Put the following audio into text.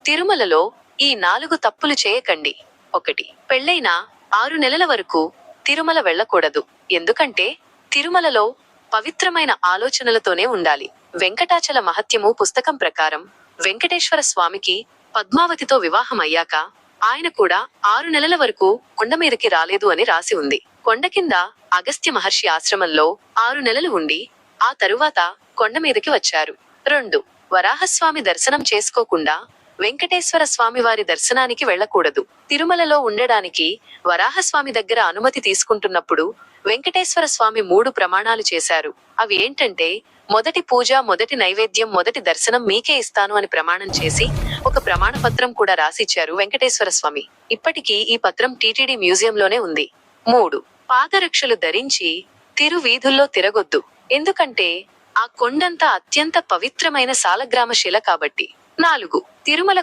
తిరుమలలో ఈ 4 తప్పులు చేయకండి. 1. పెళ్లైన 6 నెలల వరకు తిరుమల వెళ్ళకూడదు. ఎందుకంటే తిరుమలలో పవిత్రమైన ఆలోచనలతోనే ఉండాలి. వెంకటాచల మహత్యము పుస్తకం ప్రకారం వెంకటేశ్వర స్వామికి పద్మావతితో వివాహం అయ్యాక ఆయన కూడా 6 నెలల వరకు కొండ మీదకి రాలేదు అని రాసి ఉంది. కొండ కింద అగస్త్య మహర్షి ఆశ్రమంలో 6 నెలలు ఉండి ఆ తరువాత కొండ మీదకి వచ్చారు. 2. వరాహస్వామి దర్శనం చేసుకోకుండా వెంకటేశ్వర స్వామి వారి దర్శనానికి వెళ్ళకూడదు. తిరుమలలో ఉండడానికి వరాహస్వామి దగ్గర అనుమతి తీసుకుంటున్నప్పుడు వెంకటేశ్వర స్వామి 3 ప్రమాణాలు చేశారు. అవి ఏంటంటే, మొదటి పూజ, మొదటి నైవేద్యం, మొదటి దర్శనం మీకే ఇస్తాను అని ప్రమాణం చేసి ఒక ప్రమాణ పత్రం కూడా రాసిచ్చారు వెంకటేశ్వర స్వామి. ఇప్పటికీ ఈ పత్రం టీటీడీ మ్యూజియంలోనే ఉంది. 3. పాదరక్షలు ధరించి తిరు వీధుల్లో తిరగొద్దు. ఎందుకంటే ఆ కొండంతా అత్యంత పవిత్రమైన సాలగ్రామ శిల కాబట్టి. 4. తిరుమల